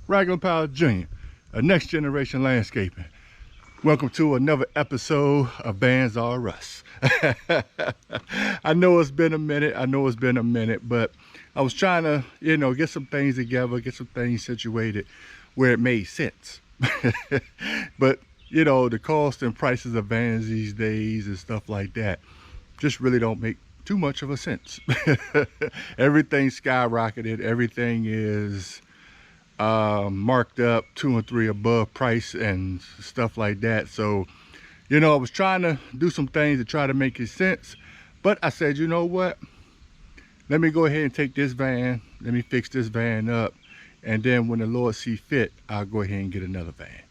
Raglan Powell Jr., a next generation landscaping. Welcome to another episode of Vans R Us. I know it's been a minute, but I was trying to, get some things together, get some things situated where it made sense. But, the cost and prices of vans these days and stuff like that just really don't make too much of a sense. Everything skyrocketed. Everything is marked up 2 and 3 above price and stuff like that. So, I was trying to do some things to try to make it sense, but I said, you know what? Let me go ahead and take this van. Let me fix this van up. And then when the Lord see fit, I'll go ahead and get another van.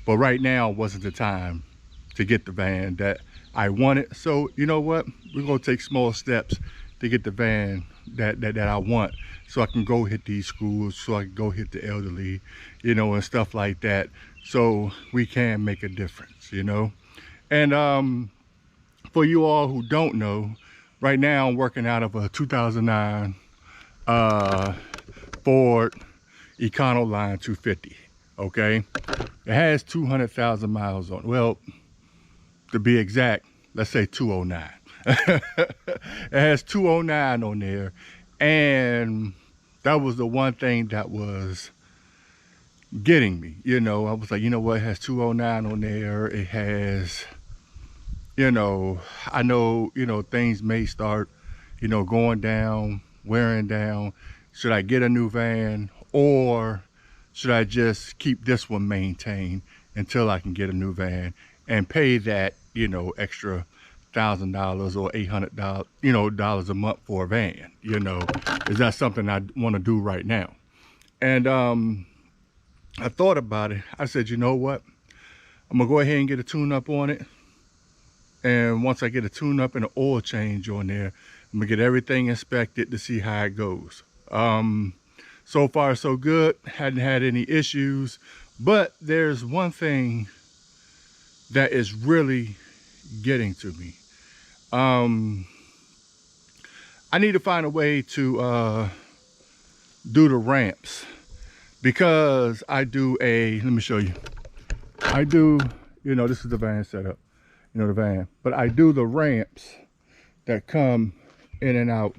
But right now wasn't the time to get the van that I wanted. So you know what? We're gonna take small steps to get the van that I want, so I can go hit these schools, so I can go hit the elderly, and stuff like that, so we can make a difference, And for you all who don't know, right now I'm working out of a 2009 Ford Econoline 250. Okay, it has 200,000 miles on it. Well, to be exact, let's say 209. It has 209 on there, and that was the one thing that was getting me. I was like, you know what, it has 209 on there. It has, I know, things may start, going down, wearing down. Should I get a new van, or should I just keep this one maintained until I can get a new van and pay that, extra $1,000 or $800, dollars a month for a van? Is that something I want to do right now? And I thought about it. I said, you know what? I'm gonna go ahead and get a tune-up on it. And once I get a tune-up and an oil change on there, I'm gonna get everything inspected to see how it goes. So far so good, hadn't had any issues, but there's one thing that is really getting to me. I need to find a way to do the ramps, because I do let me show you. I do, this is the van setup, the van, but I do the ramps that come in and out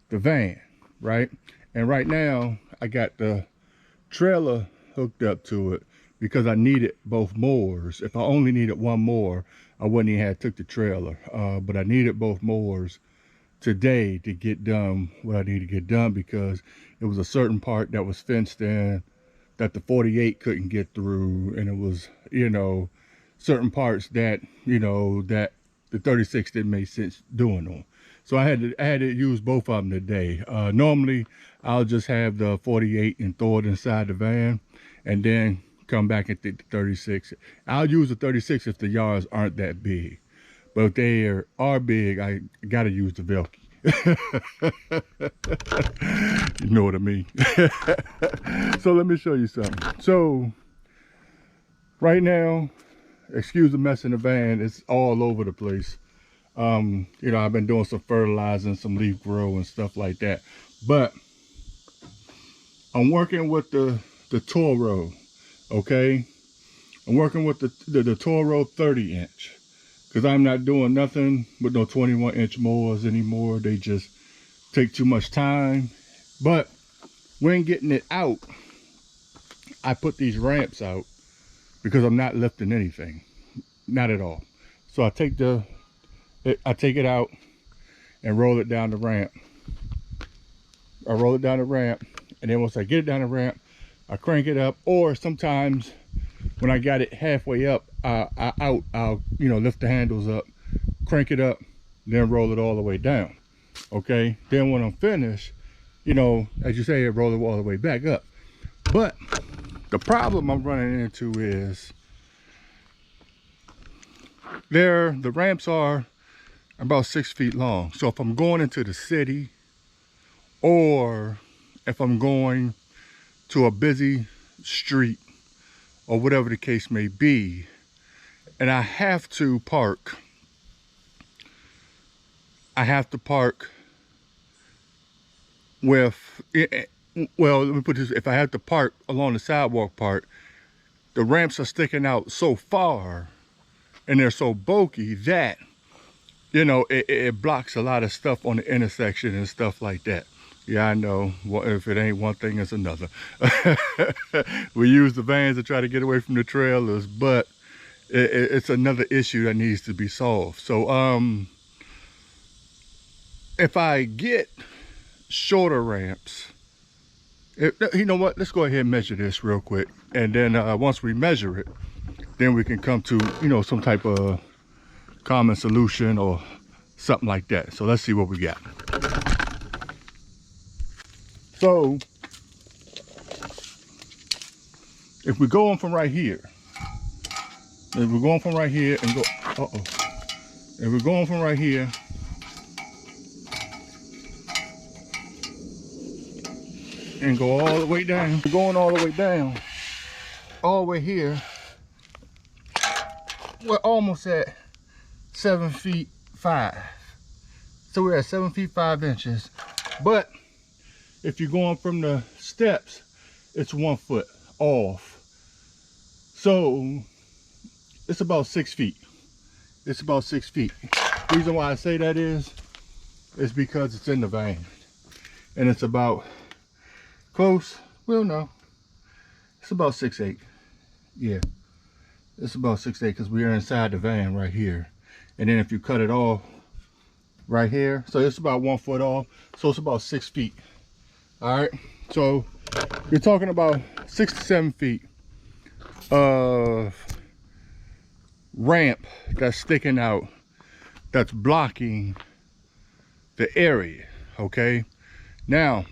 the van, right? And right now I got the trailer hooked up to it because I needed both mowers. If I only needed one mower, I wouldn't even have took the trailer, but I needed both mowers today to get done what I need to get done, because it was a certain part that was fenced in that the 48 couldn't get through, and it was, certain parts that, that the 36 didn't make sense doing on. So I had to use both of them today. Normally I'll just have the 48 and throw it inside the van and then come back and take the 36. I'll use the 36 if the yards aren't that big. But if they are big, I gotta use the Velke. You know what I mean? So let me show you something. So right now, excuse the mess in the van, it's all over the place. I've been doing some fertilizing, some leaf grow and stuff like that. But I'm working with the Toro, okay? I'm working with the Toro 30-inch. Because I'm not doing nothing with no 21-inch mowers anymore. They just take too much time. But when getting it out, I put these ramps out because I'm not lifting anything. Not at all. So I take it out and roll it down the ramp. I roll it down the ramp, and then once I get it down the ramp, I crank it up. Or sometimes when I got it halfway up, I'll lift the handles up, crank it up, then roll it all the way down. Okay, then when I'm finished, as you say, roll it all the way back up. But the problem I'm running into is the ramps are about 6 feet long. So if I'm going into the city, or if I'm going to a busy street, or whatever the case may be, and I have to park with, well, let me put this, if I have to park along the sidewalk part, the ramps are sticking out so far and they're so bulky that, you know, it blocks a lot of stuff on the intersection and stuff like that. Yeah, I know. Well, if it ain't one thing, it's another. We use the vans to try to get away from the trailers, but it's another issue that needs to be solved. So if I get shorter ramps, you know what, let's go ahead and measure this real quick, and then once we measure it, then we can come to, you know, some type of common solution or something like that. So let's see what we got. So if we go on from right here, if we're going from right here and go, if we're going from right here and go all the way down, we're going all the way down, all the way here, we're almost at 7 feet 5. So we're at 7 feet 5 inches. But if you're going from the steps, it's 1 foot off. So it's about 6 feet. It's about 6 feet. The reason why I say that is because it's in the van. And it's about close, well, no, it's about 6'8". Yeah, it's about 6'8", because we are inside the van right here. And then if you cut it off right here, so it's about 1 foot off, so it's about 6 feet. All right, so you're talking about 6 to 7 feet of ramp that's sticking out, that's blocking the area. Okay, now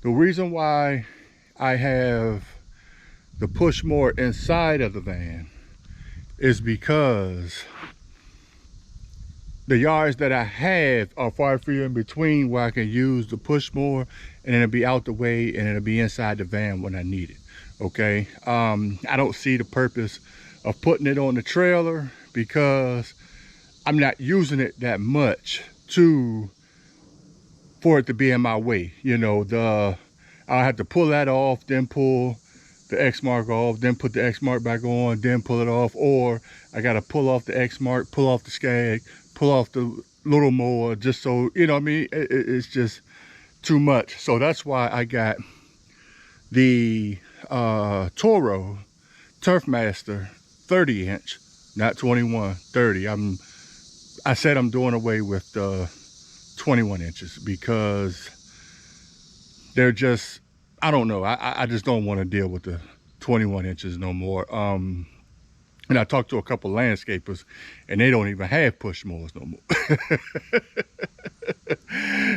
the reason why I have the Pushmore inside of the van is because the yards that I have are far few in between where I can use the Pushmore, and it'll be out the way and it'll be inside the van when I need it. Okay, I don't see the purpose of putting it on the trailer because I'm not using it that much for it to be in my way. You know, I'll have to pull that off, then pull the Exmark off, then put the Exmark back on, then pull it off, or I got to pull off the Exmark, pull off the Skag, pull off the little mower, just so, you know what I mean, it's just too much. So that's why I got the Toro Turfmaster 30-inch, not 21, 30. I said I'm doing away with the 21 inches because they're just, I don't know, I just don't want to deal with the 21 inches no more. And I talked to a couple landscapers and they don't even have Pushmores no more.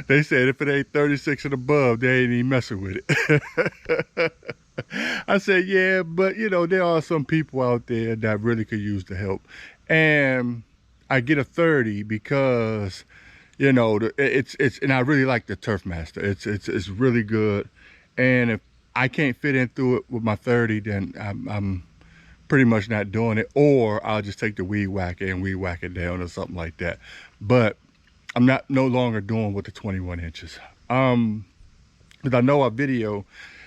They said if it ain't 36 and above, they ain't even messing with it. I said, yeah, but you know, there are some people out there that really could use the help. And I get a 30 because, you know, it's and I really like the Turfmaster. It's really good. And if I can't fit in through it with my 30, then I'm pretty much not doing it, or I'll just take the weed whacker and weed whack it down or something like that. But I'm no longer doing with the 21 inches. Because I know a video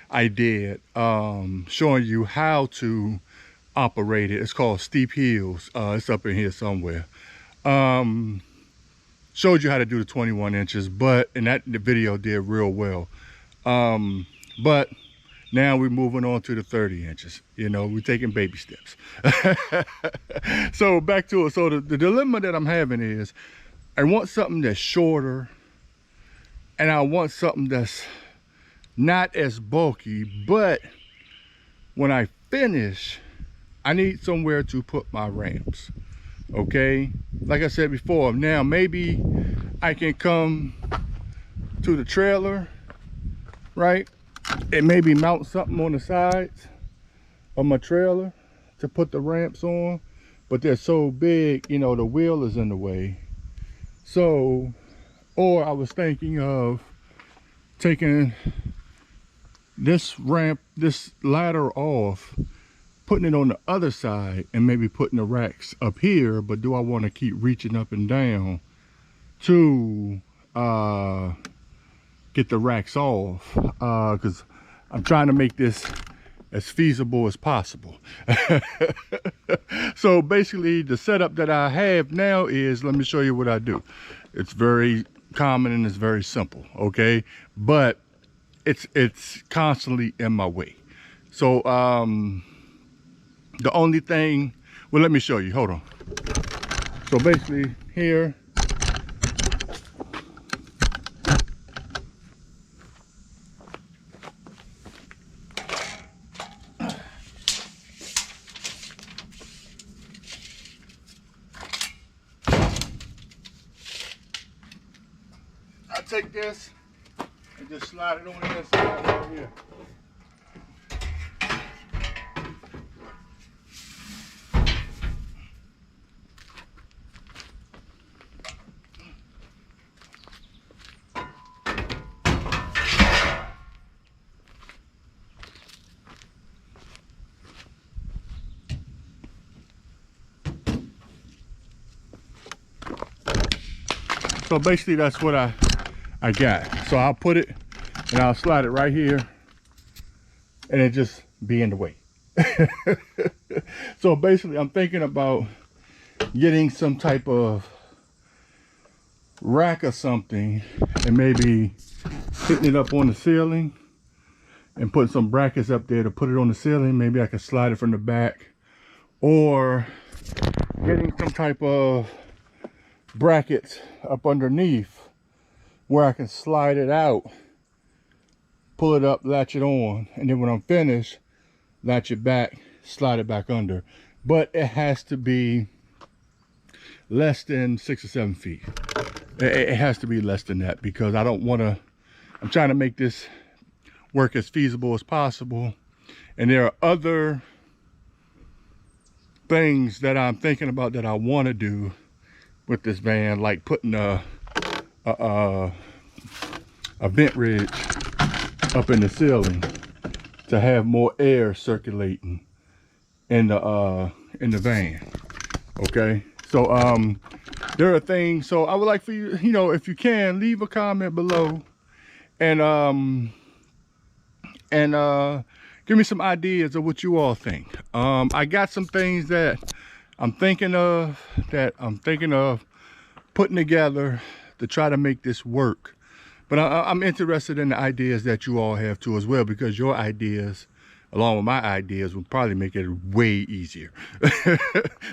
I did showing you how to operate it. It's called Steep Hills. It's up in here somewhere. Showed you how to do the 21 inches, but the video did real well. But now we're moving on to the 30 inches. You know, we're taking baby steps. So back to it. So the dilemma that I'm having is I want something that's shorter and I want something that's not as bulky, but when I finish, I need somewhere to put my ramps. Okay, like I said before, now maybe I can come to the trailer, right, and maybe mount something on the sides of my trailer to put the ramps on, but they're so big, you know, the wheel is in the way. So, or I was thinking of taking this ramp, this ladder off, putting it on the other side and maybe putting the racks up here. But do I want to keep reaching up and down to get the racks off, because I'm trying to make this as feasible as possible. So basically the setup that I have now is, let me show you what I do. It's very common and it's very simple, okay? But it's constantly in my way. So the only thing, well, let me show you, hold on. So basically here, I take this and just slide it on the inside right here. So basically that's what I got. So I'll put it and I'll slide it right here and it just be in the way. So basically I'm thinking about getting some type of rack or something and maybe hitting it up on the ceiling and putting some brackets up there to put it on the ceiling. Maybe I can slide it from the back, or getting some type of brackets up underneath where I can slide it out, pull it up, latch it on, and then when I'm finished, latch it back, slide it back under. But it has to be less than 6 or 7 feet. It has to be less than that, because I don't want to, I'm trying to make this work as feasible as possible. And there are other things that I'm thinking about that I want to do with this van, like putting a vent ridge up in the ceiling to have more air circulating in the van. Okay, so there are things. So I would like for you, you know, if you can, leave a comment below and give me some ideas of what you all think. I got some things that I'm thinking of putting together to try to make this work. But I'm interested in the ideas that you all have too as well, because your ideas, along with my ideas, would probably make it way easier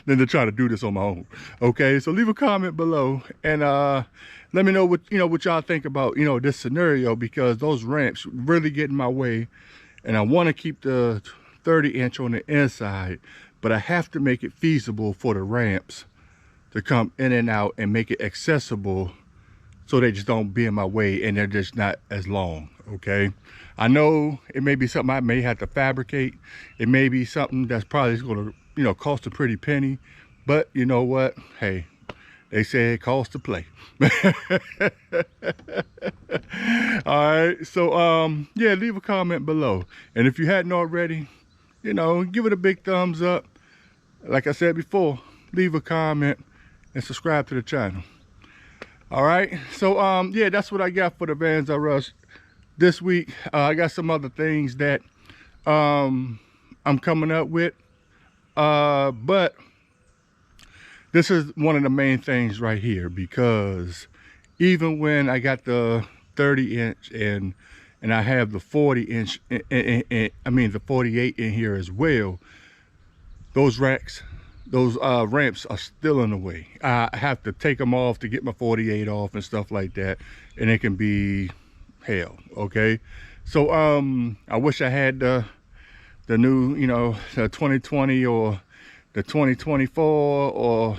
than to try to do this on my own. Okay, so leave a comment below and let me know what what y'all think about this scenario, because those ramps really get in my way, and I want to keep the 30-inch on the inside, but I have to make it feasible for the ramps to come in and out and make it accessible, so they just don't be in my way and they're just not as long. Okay, I know it may be something I may have to fabricate. It may be something that's probably going to cost a pretty penny, but you know what, hey, they say it costs to play. All right, so yeah, leave a comment below, and if you hadn't already, give it a big thumbs up. Like I said before, leave a comment and subscribe to the channel. All right, so yeah, that's what I got for the Vans R Us this week. I got some other things that I'm coming up with, but this is one of the main things right here, because even when I got the 30-inch and I have the 40-inch, I mean the 48 in here as well, those racks, those ramps are still in the way. I have to take them off to get my 48 off and stuff like that, and it can be hell. Okay, so I wish I had the new, the 2020 or the 2024, or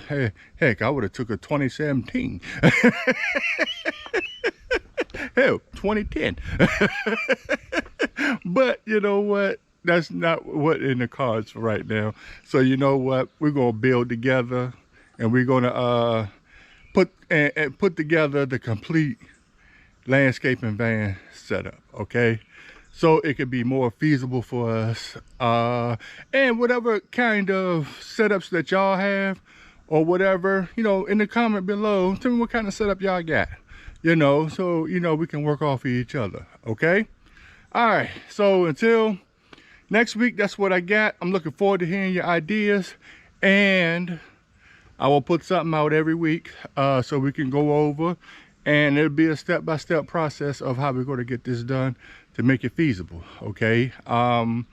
heck, I would have took a 2017. Hell, 2010. But you know what, that's not what in the cards for right now. So you know what, we're gonna build together, and we're gonna put together the complete landscaping van setup. Okay, so it could be more feasible for us, and whatever kind of setups that y'all have, or whatever, in the comment below, tell me what kind of setup y'all got. you know, so, you know, we can work off of each other, okay? All right, so until next week, that's what I got. I'm looking forward to hearing your ideas, and I will put something out every week so we can go over, and it'll be a step-by-step process of how we're going to get this done to make it feasible, okay? I'm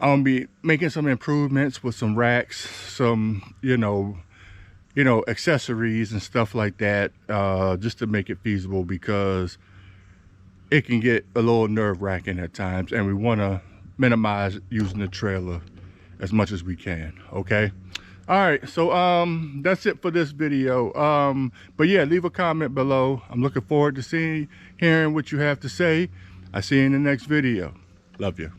gonna be making some improvements with some racks, some, you know, accessories and stuff like that, just to make it feasible, because it can get a little nerve-wracking at times, and we want to minimize using the trailer as much as we can, okay? All right, so that's it for this video. But yeah, leave a comment below. I'm looking forward to hearing what you have to say. I see you in the next video. Love you.